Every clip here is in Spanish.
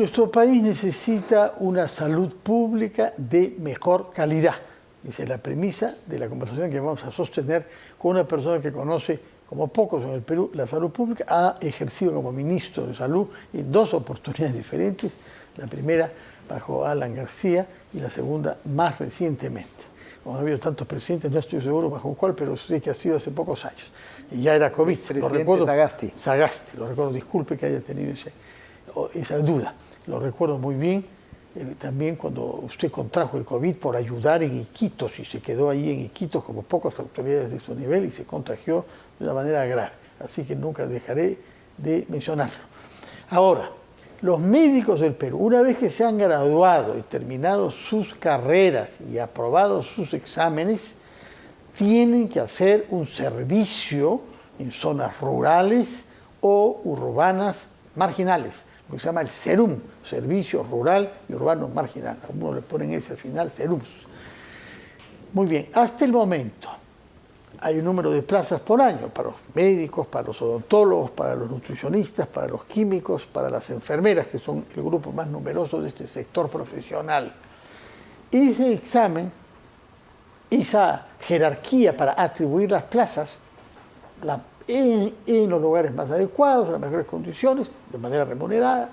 Nuestro país necesita una salud pública de mejor calidad. Esa es la premisa de la conversación que vamos a sostener con una persona que conoce, como pocos en el Perú, la salud pública. Ha ejercido como ministro de Salud en 2 oportunidades diferentes, la primera bajo Alan García y la segunda más recientemente. Como ha habido tantos presidentes, no estoy seguro bajo cuál, pero sé que ha sido hace pocos años. Y ya era COVID. Lo recuerdo. Sagasti. Sagasti, lo recuerdo, disculpe que haya tenido esa duda. Lo recuerdo muy bien. También cuando usted contrajo el COVID por ayudar en Iquitos y se quedó ahí en Iquitos como pocas autoridades de su nivel y se contagió de una manera grave. Así que nunca dejaré de mencionarlo. Ahora, los médicos del Perú, una vez que se han graduado y terminado sus carreras y aprobado sus exámenes, tienen que hacer un servicio en zonas rurales o urbanas marginales, lo que se llama el SERUM, Servicio Rural y Urbano Marginal. A uno le ponen ese al final, SERUMS. Muy bien, hasta el momento hay un número de plazas por año para los médicos, para los odontólogos, para los nutricionistas, para los químicos, para las enfermeras, que son el grupo más numeroso de este sector profesional. Ese examen, esa jerarquía para atribuir las plazas en los lugares más adecuados, en las mejores condiciones, de manera remunerada,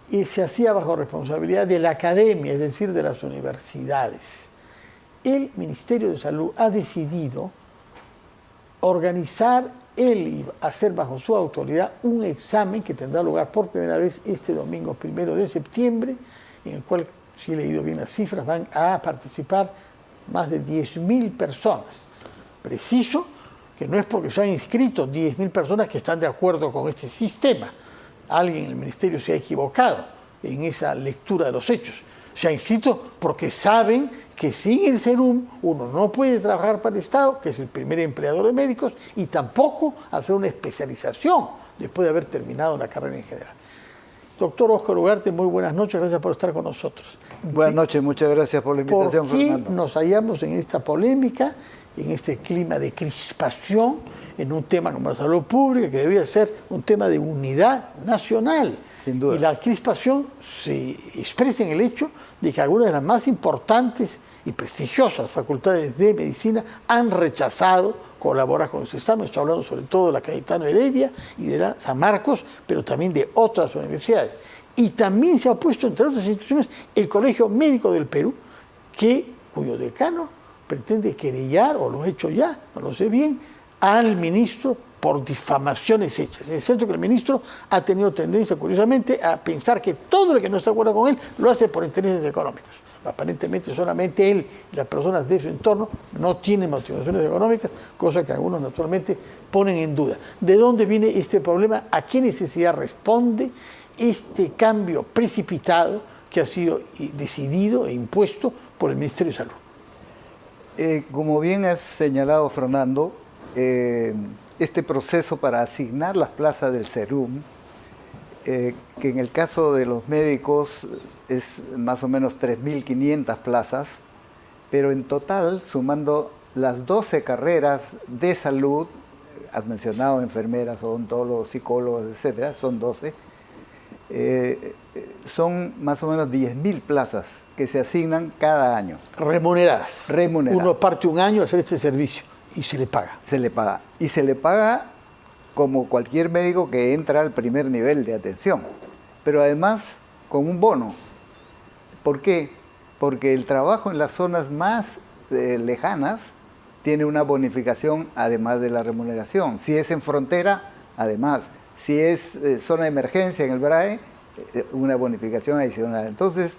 y se hacía bajo responsabilidad de la academia, es decir, de las universidades. El Ministerio de Salud ha decidido organizar él y hacer bajo su autoridad un examen que tendrá lugar por primera vez este domingo 1 de septiembre, en el cual, si he leído bien las cifras, van a participar más de 10.000 personas. Preciso que no es porque se han inscrito 10.000 personas que están de acuerdo con este sistema. Alguien en el ministerio se ha equivocado en esa lectura de los hechos. Se ha inscrito porque saben que sin el SERUM uno no puede trabajar para el Estado, que es el primer empleador de médicos, y tampoco hacer una especialización después de haber terminado la carrera en general. Doctor Óscar Ugarte, muy buenas noches, gracias por estar con nosotros. Buenas noches, muchas gracias por la invitación, Fernando. ¿Por qué nos hallamos en esta polémica, en este clima de crispación, en un tema como la salud pública, que debía ser un tema de unidad nacional? Sin duda. Y la crispación se expresa en el hecho de que algunas de las más importantes y prestigiosas facultades de medicina han rechazado colaborar con el Estado. Estoy hablando sobre todo de la Cayetano Heredia y de la San Marcos, pero también de otras universidades. Y también se ha opuesto, entre otras instituciones, el Colegio Médico del Perú, cuyo decano pretende querellar, o lo ha hecho ya, no lo sé bien, al ministro por difamaciones hechas. Es cierto que el ministro ha tenido tendencia, curiosamente, a pensar que todo lo que no está de acuerdo con él lo hace por intereses económicos. Aparentemente solamente él y las personas de su entorno no tienen motivaciones económicas, cosa que algunos naturalmente ponen en duda. ¿De dónde viene este problema? ¿A qué necesidad responde este cambio precipitado que ha sido decidido e impuesto por el Ministerio de Salud? Como bien has señalado, Fernando, este proceso para asignar las plazas del SERUM, que en el caso de los médicos es más o menos 3.500 plazas, pero en total, sumando las 12 carreras de salud, has mencionado enfermeras, odontólogos, psicólogos, etcétera, son 12, son más o menos 10.000 plazas que se asignan cada año. Remuneradas. Remuneradas. Uno parte un año a hacer este servicio y se le paga. Se le paga. Y se le paga como cualquier médico que entra al primer nivel de atención, pero además con un bono. ¿Por qué? Porque el trabajo en las zonas más lejanas tiene una bonificación además de la remuneración. Si es en frontera, además. Si es zona de emergencia en el BRAE, una bonificación adicional. Entonces,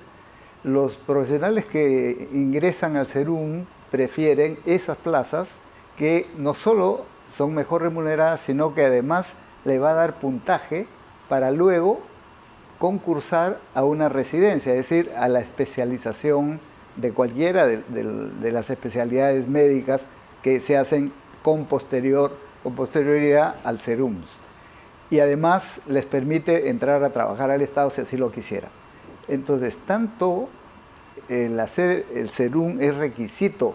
los profesionales que ingresan al SERUM prefieren esas plazas que no solo son mejor remuneradas, sino que además le va a dar puntaje para luego concursar a una residencia, es decir, a la especialización de cualquiera de las especialidades médicas que se hacen con posterioridad al SERUM. Y además les permite entrar a trabajar al Estado si así lo quisiera. Entonces, tanto el hacer el SERUM es requisito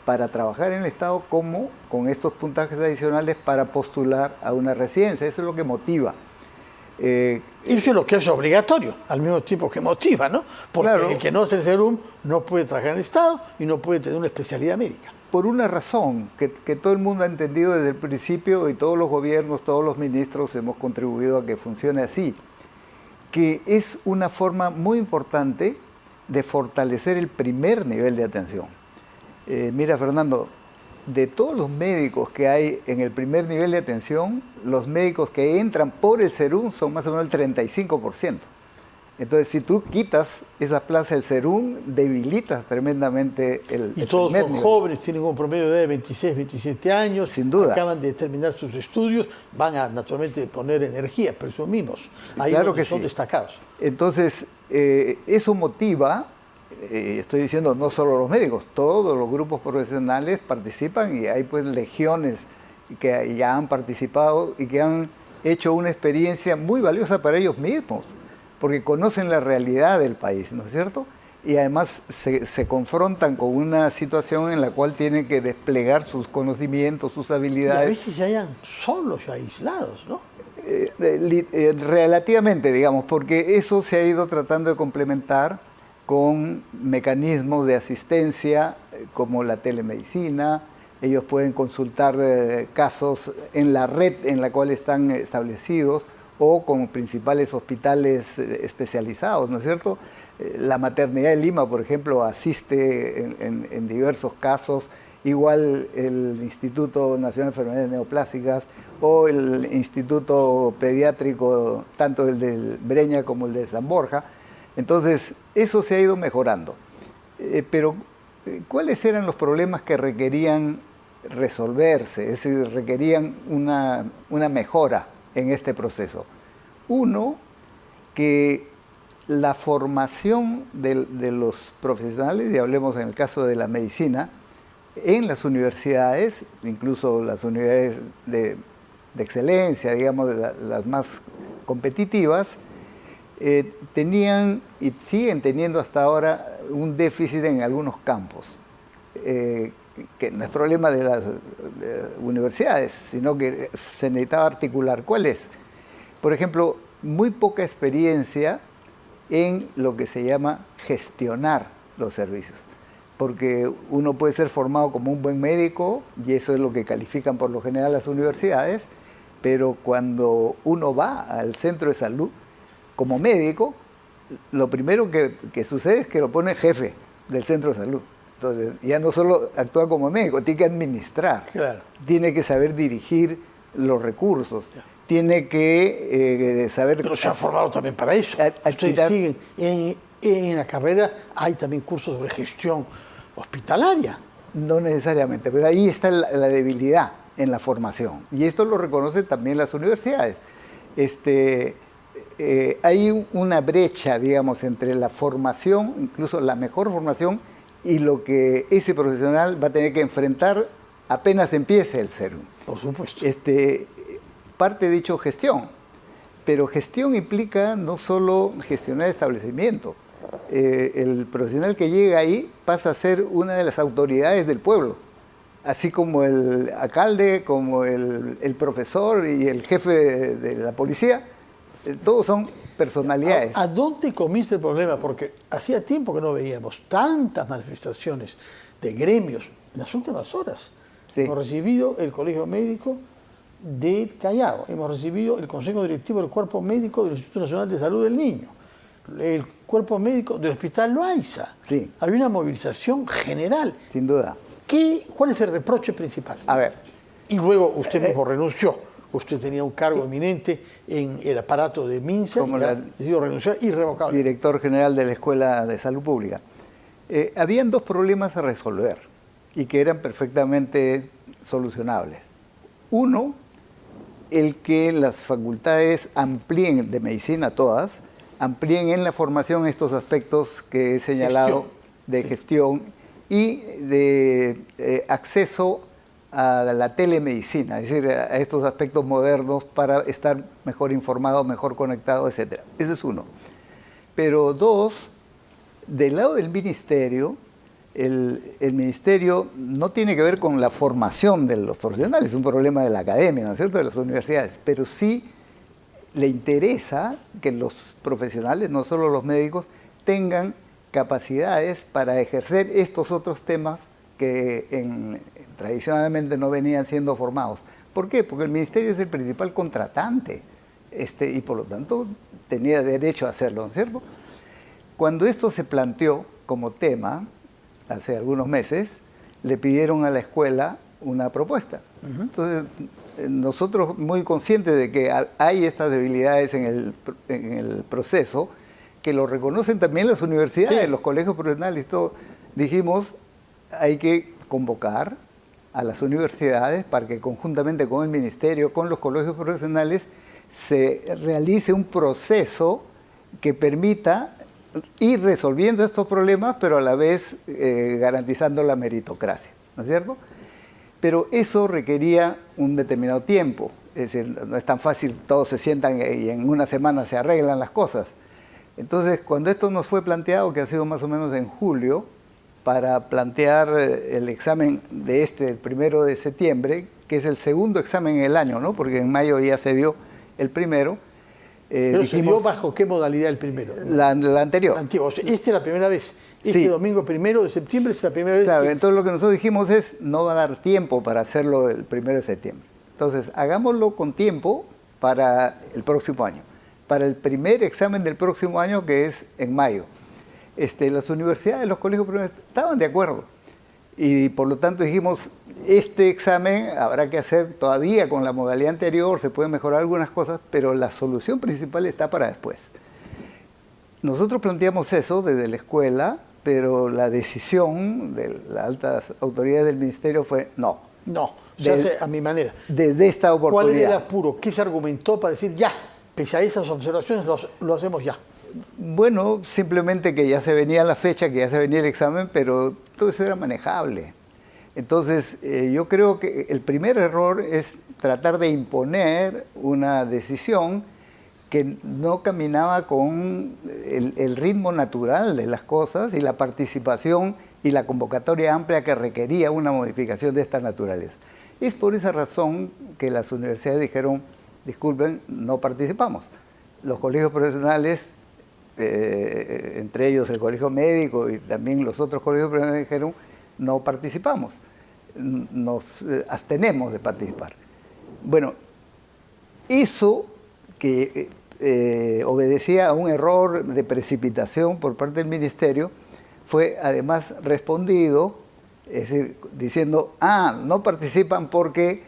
para trabajar en el Estado como con estos puntajes adicionales para postular a una residencia. Eso es lo que motiva. Eso es lo que es obligatorio, al mismo tiempo que motiva, ¿no? Porque claro, el que no hace SERUM no puede trabajar en el Estado y no puede tener una especialidad médica. por una razón que todo el mundo ha entendido desde el principio y todos los gobiernos, todos los ministros hemos contribuido a que funcione así, que es una forma muy importante de fortalecer el primer nivel de atención. Mira, Fernando, de todos los médicos que hay en el primer nivel de atención, los médicos que entran por el SERUM son más o menos el 35%. Entonces, si tú quitas esa plaza del SERUM, debilitas tremendamente el Y todos primer son nivel. jóvenes, tienen un promedio de edad de 26, 27 años. Sin duda. Acaban de terminar sus estudios, van a naturalmente poner energía, presumimos. Ahí Claro donde que son sí. destacados. Entonces, eso motiva, estoy diciendo no solo los médicos, todos los grupos profesionales participan y hay pues legiones que ya han participado y que han hecho una experiencia muy valiosa para ellos mismos, porque conocen la realidad del país, ¿no es cierto? Y además se confrontan con una situación en la cual tienen que desplegar sus conocimientos, sus Y a habilidades. veces se hallan solos, aislados, ¿no? Relativamente, digamos, porque eso se ha ido tratando de complementar con mecanismos de asistencia como la telemedicina. Ellos pueden consultar casos en la red en la cual están establecidos o con principales hospitales especializados, ¿no es cierto? La Maternidad de Lima, por ejemplo, asiste en diversos casos, igual el Instituto Nacional de Enfermedades Neoplásicas o el Instituto Pediátrico, tanto el del Breña como el de San Borja. Entonces, eso se ha ido mejorando. Pero, ¿cuáles eran los problemas que requerían resolverse? Es decir, requerían una mejora en este proceso. Uno, que la formación de los profesionales, y hablemos en el caso de la medicina, en las universidades, incluso las universidades de excelencia, digamos, las más competitivas, tenían y siguen teniendo hasta ahora un déficit en algunos campos, que no es problema de las universidades, sino que se necesitaba articular. ¿Cuál es? Por ejemplo, muy poca experiencia en lo que se llama gestionar los servicios. Porque uno puede ser formado como un buen médico, y eso es lo que califican por lo general las universidades, pero cuando uno va al centro de salud como médico, lo primero que sucede es que lo pone jefe del centro de salud. Entonces, ya no solo actúa como médico, tiene que administrar, Claro. tiene que saber dirigir los recursos, tiene que saber... Pero se han formado también para eso. Ustedes siguen en la carrera, hay también cursos sobre gestión hospitalaria. No necesariamente, pero ahí está la debilidad en la formación. Y esto lo reconocen también las universidades. Hay una brecha, digamos, entre la formación, incluso la mejor formación, y lo que ese profesional va a tener que enfrentar apenas empiece el SERUM. Por supuesto. Parte de dicho gestión, pero gestión implica no solo gestionar establecimiento. El profesional que llega ahí pasa a ser una de las autoridades del pueblo, así como el alcalde, como el profesor y el jefe de la policía, todos son personalidades. ¿A dónde comienza el problema? Porque hacía tiempo que no veíamos tantas manifestaciones de gremios en las últimas horas. Sí. Hemos recibido el Colegio Médico de Callao, hemos recibido el Consejo Directivo del Cuerpo Médico del Instituto Nacional de Salud del Niño, el Cuerpo Médico del Hospital Loaiza. Sí. Hay una movilización general. Sin duda. ¿Cuál es el reproche principal? A ver. Y luego usted mismo renunció. Usted tenía un cargo eminente en el aparato de MINSA, Como y ha decidido renunciar irrevocable. Director general de la Escuela de Salud Pública. Habían dos problemas a resolver y que eran perfectamente solucionables. Uno, el que las facultades amplíen, de medicina todas, amplíen en la formación estos aspectos que he señalado de gestión y de acceso a la telemedicina, es decir, a estos aspectos modernos para estar mejor informado, mejor conectado, etc. Ese es uno. Pero dos, del lado del ministerio, el ministerio no tiene que ver con la formación de los profesionales, es un problema de la academia, ¿no es cierto?, de las universidades, pero sí le interesa que los profesionales, no solo los médicos, tengan capacidades para ejercer estos otros temas que tradicionalmente no venían siendo formados. ¿Por qué? Porque el ministerio es el principal contratante y por lo tanto tenía derecho a hacerlo, ¿no es cierto? Cuando esto se planteó como tema, hace algunos meses, le pidieron a la escuela una propuesta. Entonces, nosotros muy conscientes de que hay estas debilidades en el proceso, que lo reconocen también las universidades, los colegios profesionales y todo, dijimos, hay que convocar a las universidades para que conjuntamente con el ministerio, con los colegios profesionales, se realice un proceso que permita ir resolviendo estos problemas, pero a la vez garantizando la meritocracia, ¿no es cierto? Pero eso requería un determinado tiempo, es decir, no es tan fácil, todos se sientan y en una semana se arreglan las cosas. Entonces, cuando esto nos fue planteado, que ha sido más o menos en julio, para plantear el examen de el 1 de septiembre, que es el segundo examen en el año, ¿no? Porque en mayo ya se dio el primero. Pero dijimos, ¿se dio bajo qué modalidad el primero? La anterior. La antigua. O sea, esta es la primera vez. Este domingo 1 de septiembre es la primera vez. Claro, entonces lo que nosotros dijimos es, no va a dar tiempo para hacerlo el 1 de septiembre. Entonces, hagámoslo con tiempo para el próximo año. Para el primer examen del próximo año, que es en mayo. Las universidades, los colegios estaban de acuerdo. Y por lo tanto dijimos, este examen habrá que hacer todavía con la modalidad anterior, se pueden mejorar algunas cosas, pero la solución principal está para después. Nosotros planteamos eso desde la escuela, pero la decisión de las altas autoridades del ministerio fue no. No, se hace a mi manera. Desde esta oportunidad. ¿Cuál era el apuro? ¿Qué se argumentó para decir ya, pese a esas observaciones, lo hacemos ya? Bueno, simplemente que ya se venía la fecha, que ya se venía el examen, pero todo eso era manejable. Entonces, yo creo que el primer error es tratar de imponer una decisión que no caminaba con el ritmo natural de las cosas y la participación y la convocatoria amplia que requería una modificación de esta naturaleza. Es por esa razón que las universidades dijeron, disculpen, no participamos. Los colegios profesionales, entre ellos el colegio médico y también los otros colegios profesionales dijeron, no participamos, nos abstenemos de participar. Bueno, eso que obedecía a un error de precipitación por parte del ministerio, fue además respondido, es decir, diciendo, no participan porque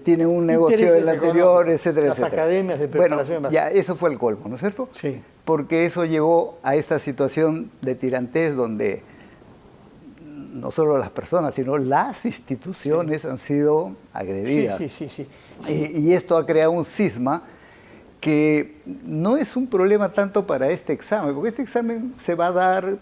tienen un negocio del anterior, etcétera, las etcétera. Academias de preparación. Bueno, ya eso fue el colmo, ¿no es cierto? Sí. Porque eso llevó a esta situación de tirantez donde no solo las personas, sino las instituciones han sido agredidas. Sí. Y esto ha creado un cisma que no es un problema tanto para este examen, porque este examen se va a dar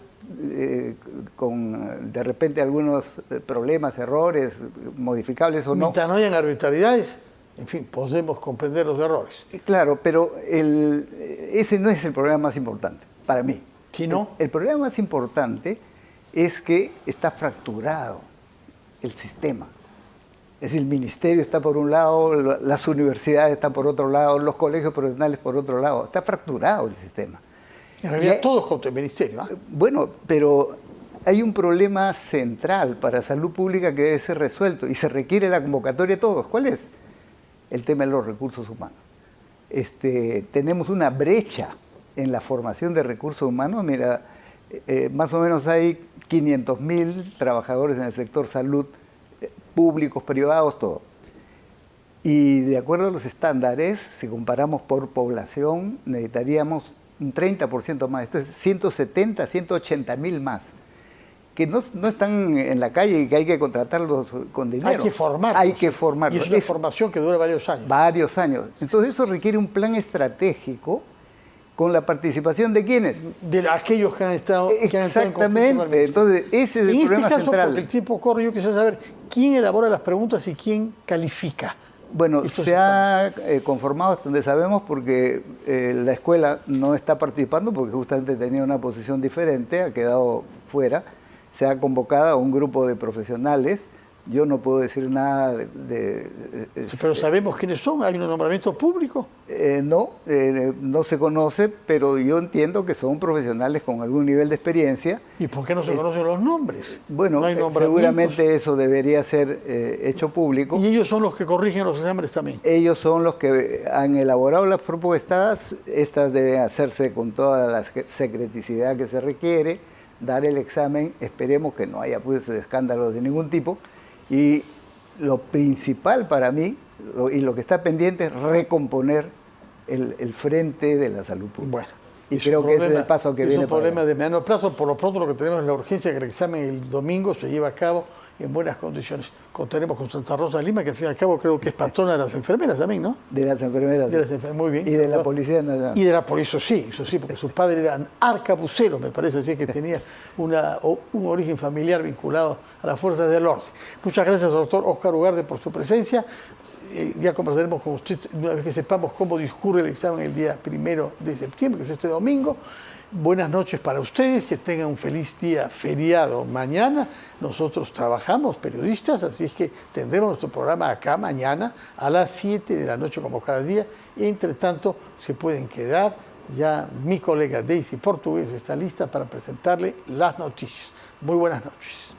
con de repente algunos problemas, errores, modificables o no. Mientras no hayan arbitrariedades, en fin, podemos comprender los errores. Claro, pero ese no es el problema más importante para mí. ¿Sí, no? El problema más importante es que está fracturado el sistema. Es decir, el ministerio está por un lado, las universidades están por otro lado, los colegios profesionales por otro lado. Está fracturado el sistema. En realidad todos contra el ministerio. Bueno, pero hay un problema central para salud pública que debe ser resuelto y se requiere la convocatoria de todos. ¿Cuál es? El tema de los recursos humanos. Tenemos una brecha en la formación de recursos humanos. Mira, más o menos hay 500.000 trabajadores en el sector salud, públicos, privados, todo. Y de acuerdo a los estándares, si comparamos por población, necesitaríamos un 30% más. Esto es 170, 180.000 más, que no están en la calle y que hay que contratarlos con dinero. Hay que formarlos. Hay que formarlos. Y es una formación que dura varios años. Varios años. Entonces eso requiere un plan estratégico con la participación de ¿quiénes? De aquellos que han estado Exactamente. Entonces ese es el problema caso, central. Porque el tiempo corre, yo quisiera saber quién elabora las preguntas y quién califica. Bueno, se ha conformado hasta donde sabemos porque la escuela no está participando porque justamente tenía una posición diferente, ha quedado fuera. Se ha convocado a un grupo de profesionales Yo no puedo decir nada Sí, pero sabemos quiénes son, hay un nombramiento público. No se conoce, pero yo entiendo que son profesionales con algún nivel de experiencia. ¿Y por qué no se conocen los nombres? Bueno, ¿No hay seguramente eso debería ser hecho público. ¿Y ellos son los que corrigen los exámenes también? Ellos son los que han elaborado las propuestas, estas deben hacerse con toda la secreticidad que se requiere, dar el examen, esperemos que no haya pues escándalos de ningún tipo. Y lo principal para mí, y lo que está pendiente, es recomponer el frente de la salud pública. Bueno, y creo que ese es el paso que viene. Es un problema de mediano plazo. Por lo pronto lo que tenemos es la urgencia que el examen el domingo se lleve a cabo en buenas condiciones. Contaremos con Santa Rosa de Lima, que al fin y al cabo creo que es patrona de las enfermeras también, ¿no? De las enfermeras. De las enfermeras, muy bien. Y de la Policía Nacional. Y de la Policía, eso sí, porque sus padres eran arcabuceros, me parece, así que tenía un origen familiar vinculado a las fuerzas del orden. Muchas gracias, doctor Óscar Ugarte, por su presencia. Ya conversaremos con usted una vez que sepamos cómo discurre el examen el día 1 de septiembre, que es este domingo. Buenas noches para ustedes, que tengan un feliz día feriado mañana. Nosotros trabajamos, periodistas, así es que tendremos nuestro programa acá mañana a las 7 de la noche como cada día. Entre tanto, se pueden quedar. Ya mi colega Daisy Portugués está lista para presentarle las noticias. Muy buenas noches.